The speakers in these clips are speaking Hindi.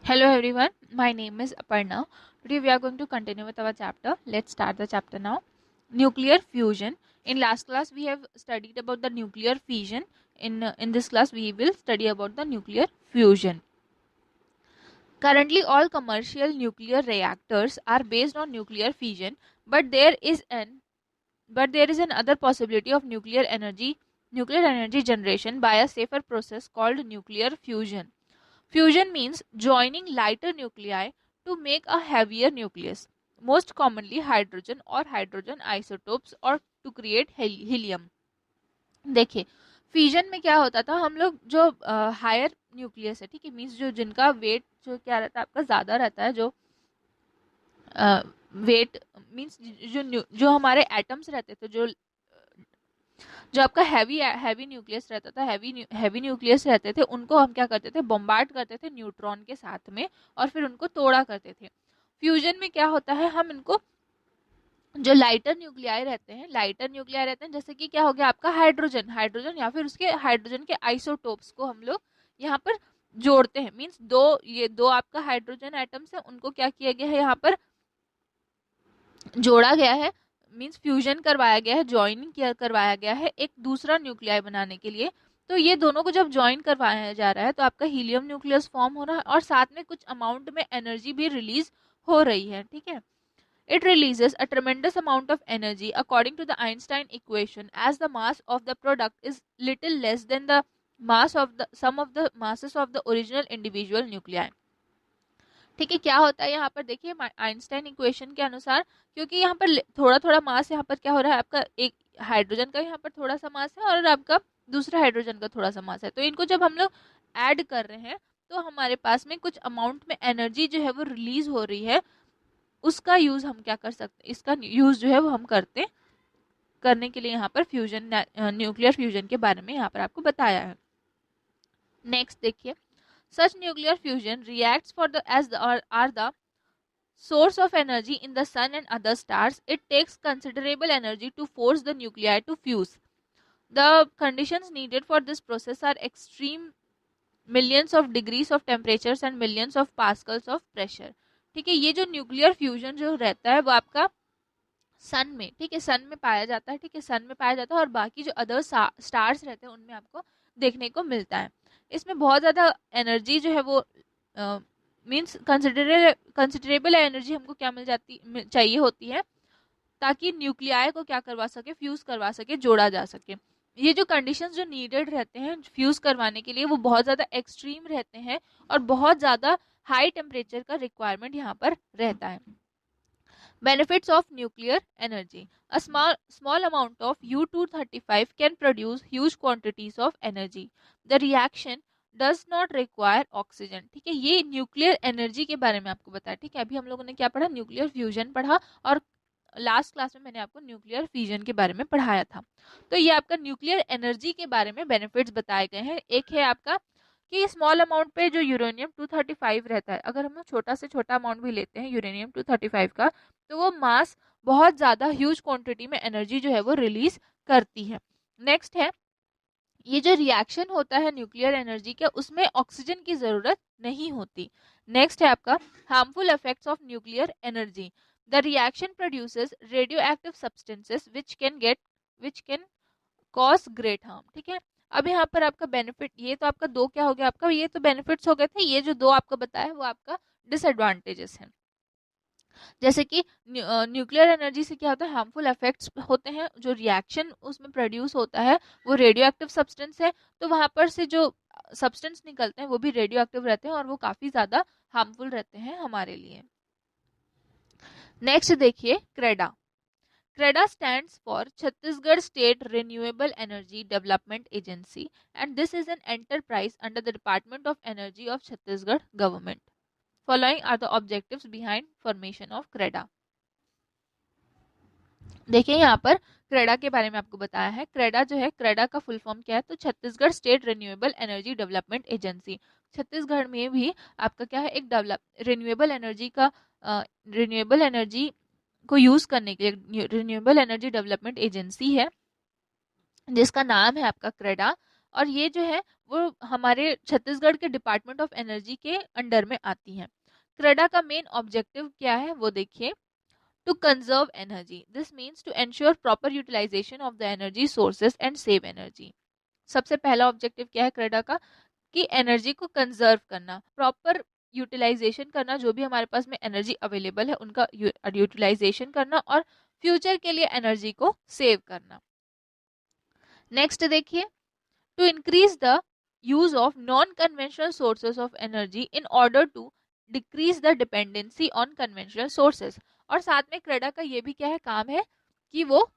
Hello everyone, my name is Aparna. Today we are going to continue with our chapter. Let's start the chapter now. Nuclear fusion. In last class we have studied about the nuclear fission. In this class we will study about the nuclear fusion. Currently all commercial nuclear reactors are based on nuclear fission, but there is an other possibility of nuclear energy generation by a safer process called nuclear fusion. Fusion means joining lighter nuclei to make a heavier nucleus, most commonly hydrogen or hydrogen isotopes और to create helium. देखिए फ्यूजन में क्या होता था, हम लोग जो हायर न्यूक्लियस है, ठीक है, मीन्स जो जिनका वेट जो क्या रहता है आपका ज़्यादा रहता है, जो वेट मीन्स जो हमारे एटम्स रहते थे, जो आपका हैवी न्यूक्लियस रहता था, हैवी न्यूक्लियस रहते थे, उनको हम क्या करते थे, बॉम्बार्ड करते थे न्यूट्रॉन के साथ में और फिर उनको तोड़ा करते थे. फ्यूजन में क्या होता है, हम इनको जो लाइटर न्यूक्लियाई रहते हैं जैसे कि क्या हो गया आपका हाइड्रोजन या फिर उसके हाइड्रोजन के आइसोटोप्स को हम लोग यहाँ पर जोड़ते हैं. मीन्स दो आपका हाइड्रोजन एटम्स है, उनको क्या किया गया है, यहाँ पर जोड़ा गया है, मीन्स फ्यूजन करवाया गया है, ज्वाइनिंग करवाया गया है एक दूसरा न्यूक्लियाई बनाने के लिए. तो ये दोनों को जब ज्वाइन करवाया जा रहा है तो आपका हीलियम न्यूक्लियस फॉर्म हो रहा है और साथ में कुछ अमाउंट में एनर्जी भी रिलीज हो रही है. ठीक है, it releases a tremendous amount of energy according to the Einstein equation as the mass of the product is little less than the mass of the sum of the masses of the original individual nuclei. ठीक है, क्या होता है यहाँ पर देखिए आइंस्टाइन इक्वेशन के अनुसार, क्योंकि यहाँ पर थोड़ा थोड़ा मास, यहाँ पर क्या हो रहा है आपका एक हाइड्रोजन का यहाँ पर थोड़ा सा मास है और आपका दूसरा हाइड्रोजन का थोड़ा सा मास है, तो इनको जब हम लोग ऐड कर रहे हैं तो हमारे पास में कुछ अमाउंट में एनर्जी जो है वो रिलीज हो रही है. उसका यूज हम क्या कर सकते हैं, इसका यूज जो है वो हम करने के लिए यहाँ पर न्यूक्लियर फ्यूजन के बारे में यहाँ पर आपको बताया है. नेक्स्ट देखिए, such nuclear fusion reacts are the source of energy in the sun and other stars. It takes considerable energy to force the nuclei to fuse. The conditions needed for this process are extreme, millions of degrees of temperatures and millions of pascals of pressure. ठीक है, ये जो न्यूक्लियर फ्यूजन जो रहता है वो आपका सन में, ठीक है, सन में पाया जाता है. ठीक है, सन में पाया जाता है और बाकी जो अदर स्टार्स रहते हैं उनमें आपको देखने को मिलता है. इसमें बहुत ज़्यादा एनर्जी जो है वो मीन्स कंसिडरेबल एनर्जी हमको क्या चाहिए होती है ताकि न्यूक्लियाई को क्या करवा सके, फ्यूज करवा सके, जोड़ा जा सके. ये जो कंडीशंस जो नीडेड रहते हैं फ्यूज करवाने के लिए वो बहुत ज़्यादा एक्सट्रीम रहते हैं और बहुत ज़्यादा हाई टेम्परेचर का रिक्वायरमेंट यहाँ पर रहता है. Benefits of nuclear energy. A small amount of U-235 can produce huge quantities of energy. The reaction does not require oxygen. ठीक है, ये न्यूक्लियर एनर्जी के बारे में आपको बताया. ठीक है, अभी हम लोगों ने क्या पढ़ा, न्यूक्लियर फ्यूजन पढ़ा और लास्ट क्लास में मैंने आपको न्यूक्लियर फ्यूजन के बारे में पढ़ाया था. तो ये आपका न्यूक्लियर एनर्जी के बारे में बेनिफिट्स बताए गए हैं. एक है आपका कि स्मॉल अमाउंट पे जो यूरेनियम 235 रहता है, अगर हम छोटा से छोटा अमाउंट भी लेते हैं यूरेनियम 235 का, तो वो मास बहुत ज़्यादा ह्यूज क्वांटिटी में एनर्जी जो है वो रिलीज करती है. नेक्स्ट है, ये जो रिएक्शन होता है न्यूक्लियर एनर्जी का, उसमें ऑक्सीजन की ज़रूरत नहीं होती. नेक्स्ट है आपका harmful effects of nuclear energy. The reaction produces radio active substances which can cause great harm. ठीक है, अब यहाँ पर आपका बेनिफिट, ये तो आपका दो क्या हो गया आपका, ये तो बेनिफिट्स हो गए थे, ये जो दो आपका बताया वो आपका डिसएडवांटेजेस हैं. जैसे कि न्यूक्लियर एनर्जी से क्या होता है, हार्मफुल इफेक्ट्स होते हैं, जो रिएक्शन उसमें प्रोड्यूस होता है वो रेडियो एक्टिव सब्सटेंस है, तो वहाँ पर से जो सब्सटेंस निकलते हैं वो भी रेडियो एक्टिव रहते हैं और वो काफ़ी ज़्यादा हार्मफुल रहते हैं हमारे लिए. नेक्स्ट देखिए, CREDA. CREDA stands for Chhattisgarh State Renewable Energy Development Agency, and this is an enterprise under the Department of Energy of Chhattisgarh government. Following are the objectives behind formation of CREDA. देखिए यहाँ पर क्रेडा के बारे में आपको बताया है. क्रेडा जो है, क्रेडा का फुल फॉर्म क्या है, तो Chhattisgarh state renewable energy development agency. Chhattisgarh में भी आपका क्या है, एक रिन्यूएबल एनर्जी को यूज करने के लिए रिन्यूएबल एनर्जी डेवलपमेंट एजेंसी है जिसका नाम है आपका क्रेडा. और ये जो है वो हमारे छत्तीसगढ़ के डिपार्टमेंट ऑफ एनर्जी के अंडर में आती हैं। क्रेडा का मेन ऑब्जेक्टिव क्या है वो देखिए, to conserve energy, this means to ensure proper utilisation of the energy sources and save energy. सबसे पहला ऑब्जेक्टिव क्या है क्रेडा का, कि एनर्जी को कंजर्व करना, प्रॉपर यूटिलाइजेशन करना, जो भी हमारे पास में एनर्जी अवेलेबल है उनका यूटिलाइजेशन करना और फ्यूचर के लिए एनर्जी को सेव करना। नेक्स्ट देखिए, to increase the use of non conventional sources of energy in order to decrease the dependency on conventional sources. और साथ में क्रेडा का ये भी क्या है, काम है कि वो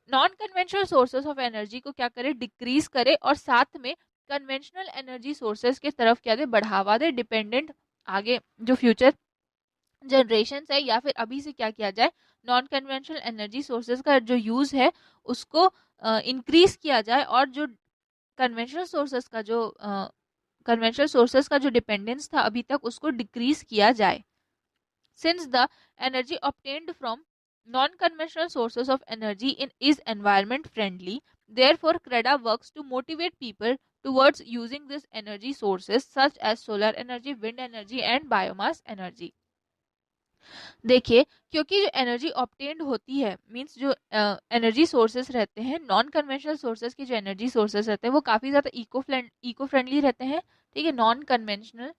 non conventional sources of energy को क्या करे, डिक्रीज करे, और साथ में कन्वेंशनल एनर्जी सोर्सेज की तरफ क्या दे, बढ़ावा दे। डिपेंडेंट आगे जो फ्यूचर जनरेशन है या फिर अभी से क्या किया जाए, नॉन कन्वेंशनल एनर्जी सोर्सेज का जो यूज है उसको इंक्रीज किया जाए, और जो कन्वेंशनल सोर्सेज का जो डिपेंडेंस था अभी तक उसको डिक्रीज किया जाए। Since the energy obtained from non-conventional sources of energy is environment friendly, therefore CREDA works to motivate people towards using these energy sources such as solar energy, wind energy and biomass energy। देखिए, क्योंकि जो एनर्जी ऑब्टेन्ड होती है, मींस जो एनर्जी सोर्सेस रहते हैं, नॉन कन्वेंशनल सोर्सेस की जो एनर्जी सोर्सेस रहते हैं वो काफ़ी ज़्यादा इको फ्रेंडली रहते हैं। ठीक है, नॉन कन्वेंशनल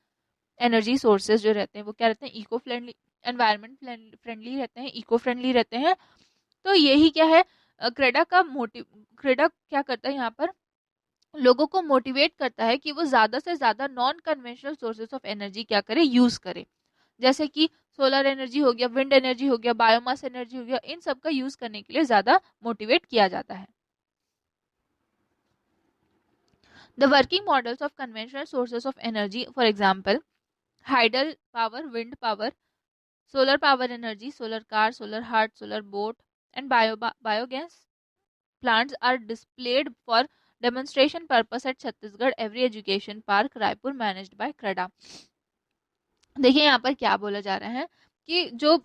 एनर्जी सोर्सेज जो रहते हैं वो क्या रहते हैं, इको फ्रेंडली, एनवायरमेंट फ्रेंडली रहते हैं, इको फ्रेंडली रहते हैं। तो यही क्या है, क्रेडा क्या करता है यहाँ पर, लोगों को मोटिवेट करता है कि वो ज़्यादा से ज़्यादा non conventional sources of energy क्या करे, यूज़ करे। जैसे कि सोलर एनर्जी हो गया, विंड एनर्जी हो गया, बायोमास एनर्जी हो गया, इन सब का यूज़ करने के लिए ज़्यादा मोटिवेट किया जाता है। The working models of conventional sources of energy, for example hydel power, wind power, solar power energy, solar car, solar heart, solar boat and biogas plants are displayed for demonstration purpose at Chhattisgarh Every Education Park, Raipur, managed by CREDA। देखिए यहाँ पर क्या बोला जा रहा है कि जो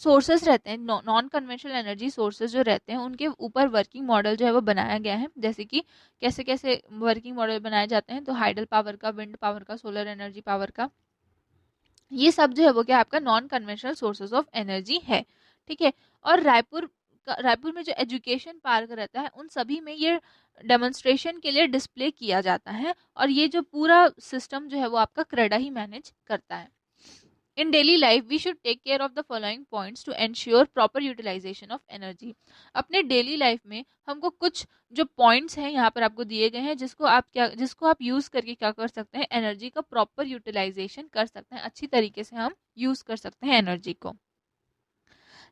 सोर्सेस रहते हैं, नॉन कन्वेंशनल एनर्जी सोर्सेज जो रहते हैं उनके ऊपर वर्किंग मॉडल जो है वो बनाया गया है। जैसे कि कैसे कैसे वर्किंग मॉडल बनाए जाते हैं, तो हाइडल पावर का, विंड पावर का, सोलर एनर्जी पावर का, ये सब जो है वो क्या आपका non conventional sources of energy है। ठीक है, और रायपुर में जो एजुकेशन पार्क रहता है उन सभी में ये डेमोन्स्ट्रेशन के लिए डिस्प्ले किया जाता है, और ये जो पूरा सिस्टम जो है वो आपका क्रेडा ही मैनेज करता है। In daily life we should take care of the following points to ensure proper utilisation of energy. अपने डेली लाइफ में हमको कुछ जो पॉइंट्स हैं यहाँ पर आपको दिए गए हैं, जिसको आप यूज करके क्या कर सकते हैं, एनर्जी का प्रॉपर यूटिलाइजेशन कर सकते हैं, अच्छी तरीके से हम यूज कर सकते हैं एनर्जी को।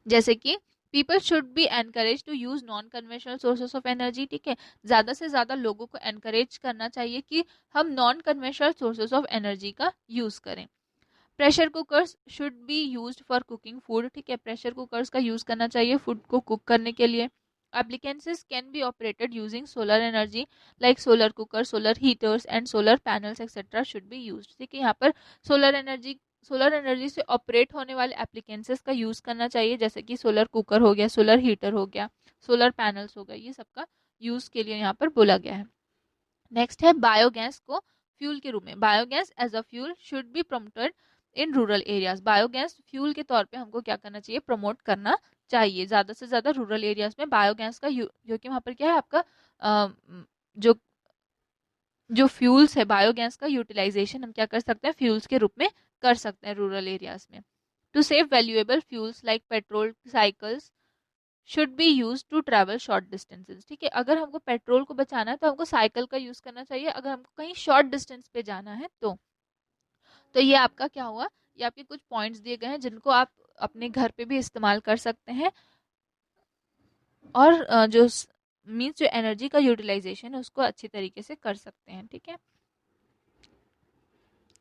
जैसे कि people should be encourage to use non conventional sources of energy. ठीक है, ज़्यादा से ज़्यादा लोगों को एनकरेज करना चाहिए कि हम non conventional sources of energy का यूज करें। Pressure cookers should be used for cooking food. ठीक है, प्रेशर कुकर्स का यूज करना चाहिए फूड को कुक करने के लिए। Appliances can be operated using solar energy like solar cooker, solar heaters and solar panels etcetera should be used. ठीक है, यहाँ पर सोलर एनर्जी से ऑपरेट होने वाले एप्लीकेंसेस का यूज करना चाहिए, जैसे कि सोलर कुकर हो गया, सोलर हीटर हो गया, सोलर पैनल्स हो गया, ये सबका यूज के लिए यहाँ पर बोला गया है। नेक्स्ट है बायोगैस को फ्यूल के रूप में, biogas as a fuel should be promoted in rural areas. Biogas fuel के तौर पे हमको क्या करना चाहिए, प्रमोट करना चाहिए ज़्यादा से ज़्यादा रूरल एरियाज में बायोगैस का, क्योंकि वहाँ पर क्या है आपका जो जो फ्यूल्स है, बायोगैस का यूटिलाइजेशन हम क्या कर सकते हैं, फ्यूल्स के रूप में कर सकते हैं रूरल एरियाज में। To save valuable fuels like petrol, cycles should be use to travel short distances. ठीक है, अगर हमको पेट्रोल को बचाना है तो हमको साइकिल का यूज करना चाहिए, अगर हमको कहीं शॉर्ट डिस्टेंस पे जाना है तो ये आपका क्या हुआ, ये आपके कुछ पॉइंट्स दिए गए हैं जिनको आप अपने घर पे भी इस्तेमाल कर सकते हैं, और जो मीन्स जो एनर्जी का यूटिलाइजेशन है उसको अच्छी तरीके से कर सकते हैं। ठीक है,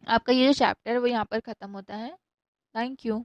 आपका ये जो चैप्टर है वो यहाँ पर खत्म होता है। Thank you.